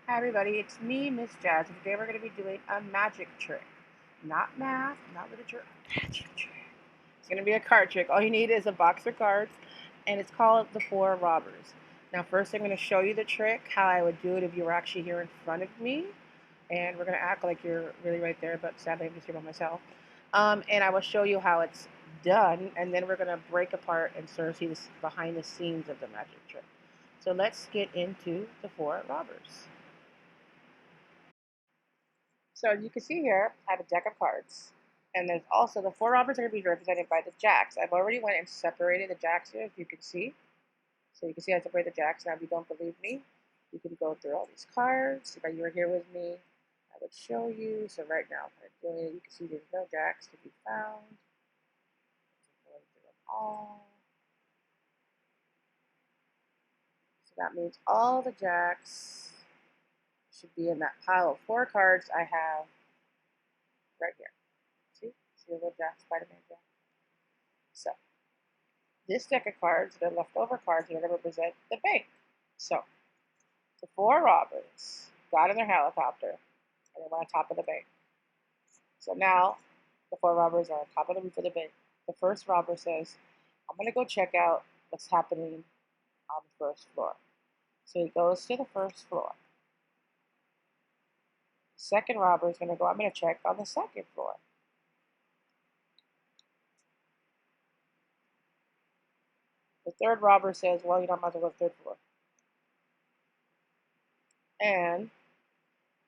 Hi everybody, it's me, Miss Jazz, and today we're going to be doing a magic trick. Not math, not literature, a magic trick. It's going to be a card trick. All you need is a box of cards, and it's called the Four Robbers. Now first I'm going to show you the trick, how I would do it if you were actually here in front of me. And we're going to act like you're really right there, but sadly I'm just here by myself. And I will show you how it's done, and then we're going to break apart and sort of see this behind the scenes of the magic trick. So let's get into the Four Robbers. So as you can see here, I have a deck of cards. And there's also the four robbers are going to be represented by the jacks. I've already went and separated the jacks here, as you can see. So you can see I separated the jacks. Now, if you don't believe me, you can go through all these cards. If you were here with me, I would show you. So right now, I'm doing it. You can see there's no jacks to be found. Going through them all. So that means all the jacks should be in that pile of four cards I have right here. See the little jack, Spider-Man jack? So this deck of cards, the leftover cards, are going to represent the bank. So the four robbers got in their helicopter and they went on top of the bank. So now the four robbers are on top of the roof of the bank. The first robber says, I'm going to go check out what's happening on the first floor. So he goes to the first floor. The second robber is going to go, I'm going to check on the second floor. The third robber says, well, you know, I'm about to go to the third floor. And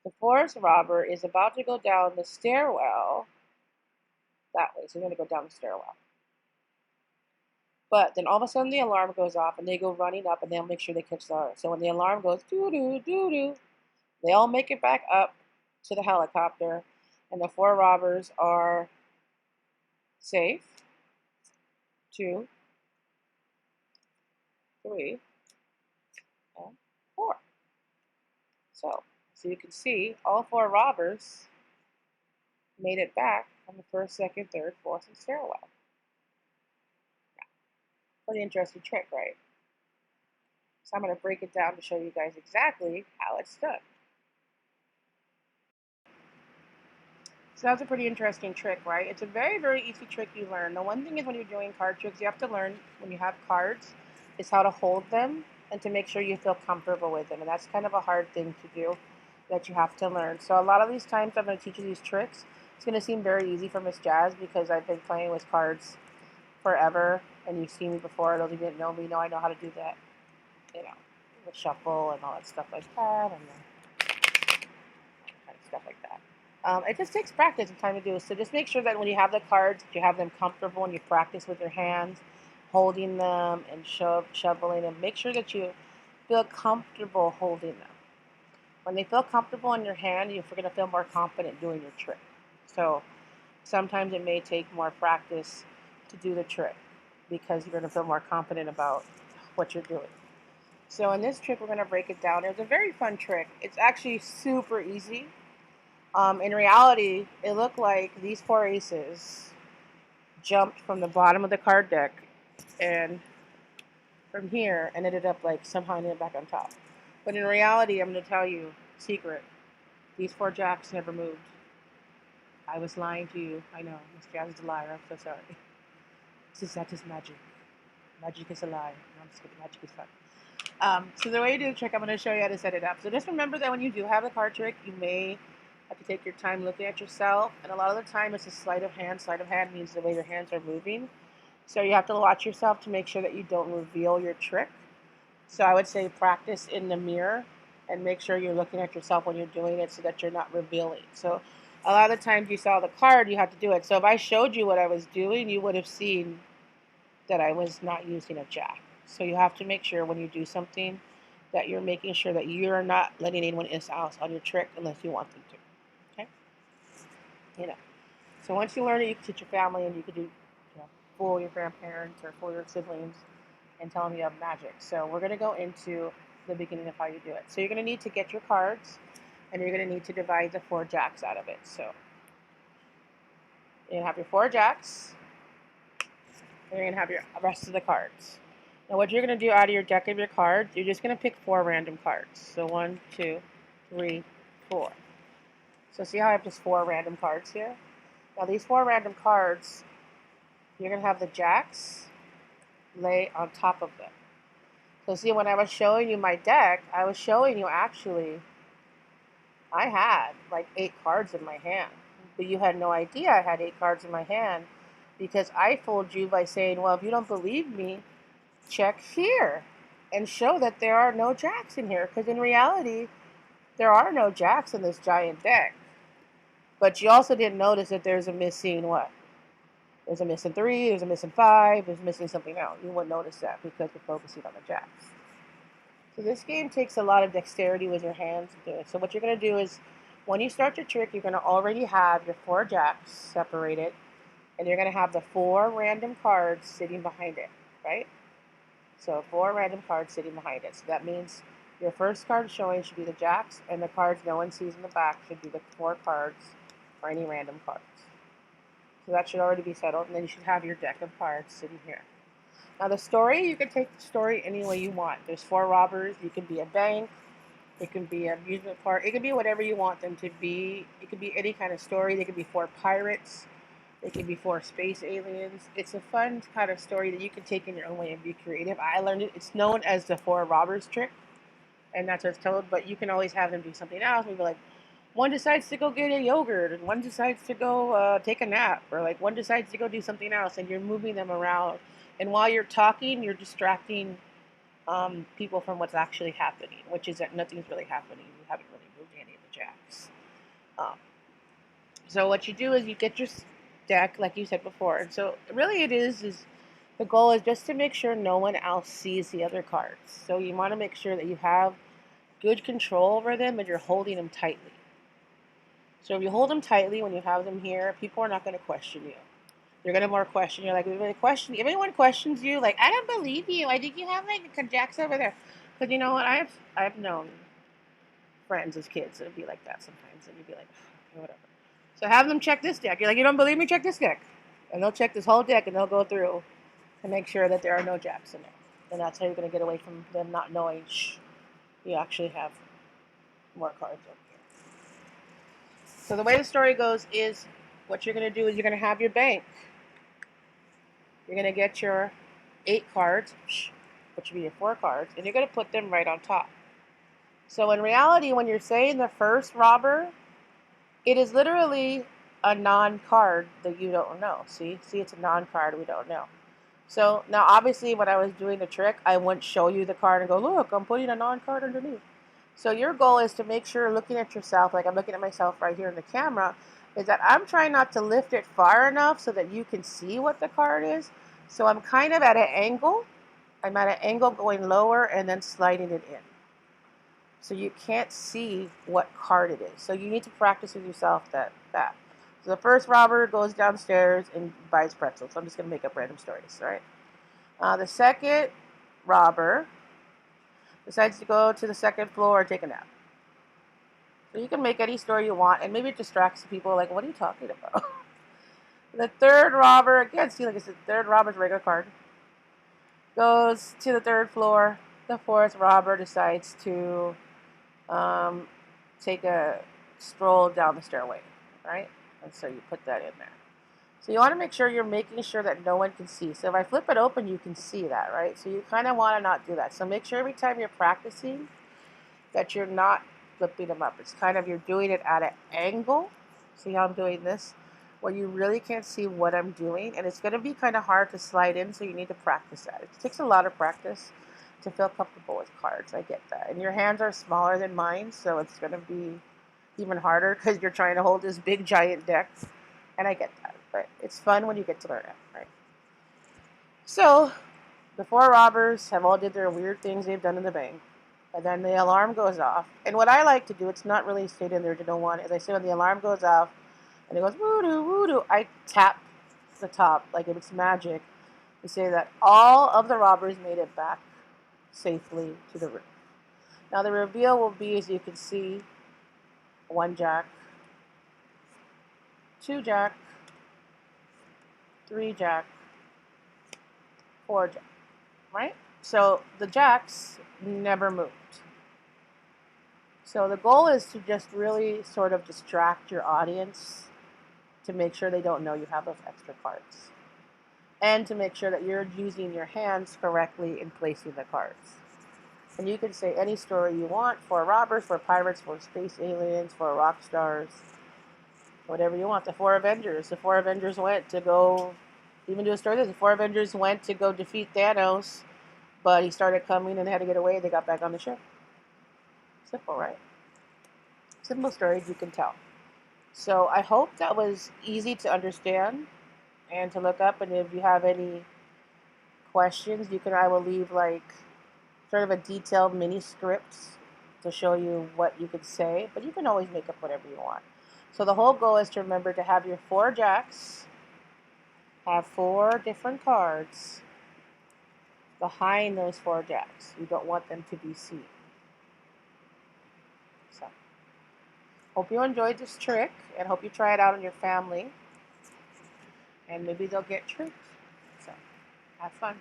the fourth robber is about to go down the stairwell that way. So you're going to go down the stairwell. But then all of a sudden the alarm goes off and they go running up and they'll make sure they catch the alarm. So when the alarm goes doo-doo, doo-doo, they all make it back up to the helicopter and the four robbers are safe. 2, 3, and 4. So you can see all four robbers made it back on the first, second, third, fourth, and stairwell. Pretty interesting trick, right? So I'm going to break it down to show you guys exactly how it's done. So that's a pretty interesting trick, right? It's a very, very easy trick you learn. The one thing is when you're doing card tricks, you have to learn when you have cards is how to hold them and to make sure you feel comfortable with them. And that's kind of a hard thing to do that you have to learn. So a lot of these times I'm going to teach you these tricks. It's going to seem very easy for Miss Jazz because I've been playing with cards forever and you've seen me before. Those of you who didn't know me know I know how to do that, you know, the shuffle and all that stuff like that and kind of stuff like that. It just takes practice and time to do. So just make sure that when you have the cards, you have them comfortable and you practice with your hands, holding them and shoveling them. Make sure that you feel comfortable holding them. When they feel comfortable in your hand, you're going to feel more confident doing your trick. So sometimes it may take more practice to do the trick because you're going to feel more confident about what you're doing. So in this trick, we're going to break it down. It's a very fun trick. It's actually super easy. In reality, it looked like these four aces jumped from the bottom of the card deck and from here and ended up like somehow ended back on top. But in reality, I'm going to tell you, secret, these four jacks never moved. I was lying to you. I know, Miss Jazz is a liar. I'm so sorry. That is magic. Magic is a lie. No, I'm just kidding. Magic is fun. So the way you do the trick, I'm going to show you how to set it up. So just remember that when you do have the card trick, you may have to take your time looking at yourself. And a lot of the time it's a sleight of hand. Sleight of hand means the way your hands are moving. So you have to watch yourself to make sure that you don't reveal your trick. So I would say practice in the mirror and make sure you're looking at yourself when you're doing it so that you're not revealing. So a lot of the times you saw the card, you have to do it. So if I showed you what I was doing, you would have seen that I was not using a jack. So you have to make sure when you do something that you're making sure that you're not letting anyone else on your trick unless you want them to. Okay? You know. So once you learn it, you can teach your family and you can do, fool your grandparents or fool your siblings and tell them you have magic. So we're going to go into the beginning of how you do it. So you're going to need to get your cards and you're going to need to divide the four jacks out of it. So you're going to have your four jacks and you're going to have your rest of the cards. Now what you're going to do out of your deck of your cards, you're just going to pick four random cards. So 1, 2, 3, 4. So see how I have just 4 random cards here? Now these 4 random cards, you're going to have the jacks lay on top of them. So see, when I was showing you my deck, I was showing you actually I had like 8 cards in my hand. But you had no idea I had 8 cards in my hand because I fooled you by saying, well, if you don't believe me, check here and show that there are no jacks in here. Because in reality, there are no jacks in this giant deck. But you also didn't notice that there's a missing what? There's a missing 3, there's a missing 5, there's missing something else. You wouldn't notice that because we're focusing on the jacks. So this game takes a lot of dexterity with your hands to do it. So what you're going to do is, when you start your trick, you're going to already have your 4 jacks separated, and you're going to have the 4 random cards sitting behind it, right? So 4 random cards sitting behind it. So that means your first card showing should be the jacks, and the cards no one sees in the back should be the 4 cards or any random cards. So that should already be settled, and then you should have your deck of cards sitting here. Now the story, you can take the story any way you want. There's 4 robbers. You can be a bank. It can be an amusement park. It can be whatever you want them to be. It could be any kind of story. They could be 4 pirates. They could be 4 space aliens. It's a fun kind of story that you can take in your own way and be creative. I learned it. It's known as the 4 robbers trick, and that's what it's told. But you can always have them do something else. Maybe like one decides to go get a yogurt, and one decides to go take a nap, or like one decides to go do something else, and you're moving them around. And while you're talking, you're distracting people from what's actually happening, which is that nothing's really happening. You haven't really moved any of the jacks. Um, so what you do is you get your deck, like you said before. And so really it is the goal is just to make sure no one else sees the other cards. So you want to make sure that you have good control over them and you're holding them tightly. So if you hold them tightly when you have them here, people are not going to question you. They're going to more question you. Like, if anyone questions you, like, I don't believe you. I think you have like the jacks over there. But you know what? I've known friends as kids that would be like that sometimes, and you'd be like, oh, whatever. So have them check this deck. You're like, you don't believe me? Check this deck, and they'll check this whole deck, and they'll go through and make sure that there are no jacks in there. And that's how you're going to get away from them not knowing. Shh, you actually have more cards over here. So the way the story goes is, what you're going to do is you're going to have your bank. You're going to get your 8 cards, which would be your 4 cards, and you're going to put them right on top. So in reality, when you're saying the first robber, it is literally a non-card that you don't know. See, it's a non-card we don't know. So now, obviously, when I was doing the trick, I wouldn't show you the card and go, look, I'm putting a non-card underneath. So your goal is to make sure, looking at yourself, like I'm looking at myself right here in the camera, is that I'm trying not to lift it far enough so that you can see what the card is. So I'm kind of at an angle. I'm at an angle going lower and then sliding it in. So you can't see what card it is. So you need to practice with yourself that. So the first robber goes downstairs and buys pretzels. So I'm just going to make up random stories, right? The second robber decides to go to the second floor and take a nap. So you can make any story you want, and maybe it distracts people, like, what are you talking about? The third robber, again, see, like I said, the third robber's regular card, goes to the 3rd floor. The 4th robber decides to take a stroll down the stairway, right? And so you put that in there. So you want to make sure you're making sure that no one can see. So if I flip it open, you can see that, right? So you kind of want to not do that. So make sure every time you're practicing that you're not flipping them up. It's kind of, you're doing it at an angle. See how I'm doing this? Where you really can't see what I'm doing. And it's going to be kind of hard to slide in, so you need to practice that. It takes a lot of practice to feel comfortable with cards. I get that. And your hands are smaller than mine, so it's going to be even harder because you're trying to hold this big giant deck. And I get that. But it's fun when you get to learn it, right? So the 4 robbers have all did their weird things they've done in the bank. And then the alarm goes off. And what I like to do, it's not really stated there to no one, is I say when the alarm goes off and it goes woo-doo, woo-doo, I tap the top like if it's magic to say that all of the robbers made it back safely to the roof. Now the reveal will be, as you can see, 1 jack, 2 jack, 3 jack, 4 jack, right? So the jacks never moved. So the goal is to just really sort of distract your audience to make sure they don't know you have those extra cards. And to make sure that you're using your hands correctly in placing the cards. And you can say any story you want for robbers, for pirates, for space aliens, for rock stars, whatever you want. The four Avengers. The four Avengers went to go, even do a story. The four Avengers went to go defeat Thanos, but he started coming and they had to get away. They got back on the ship. Simple, right? Simple stories you can tell. So I hope that was easy to understand and to look up. And if you have any questions, I will leave like sort of a detailed mini script to show you what you could say, but you can always make up whatever you want. So the whole goal is to remember to have your four jacks, have four different cards behind those four jacks. You don't want them to be seen. So, hope you enjoyed this trick and hope you try it out on your family and maybe they'll get tricked. So, have fun.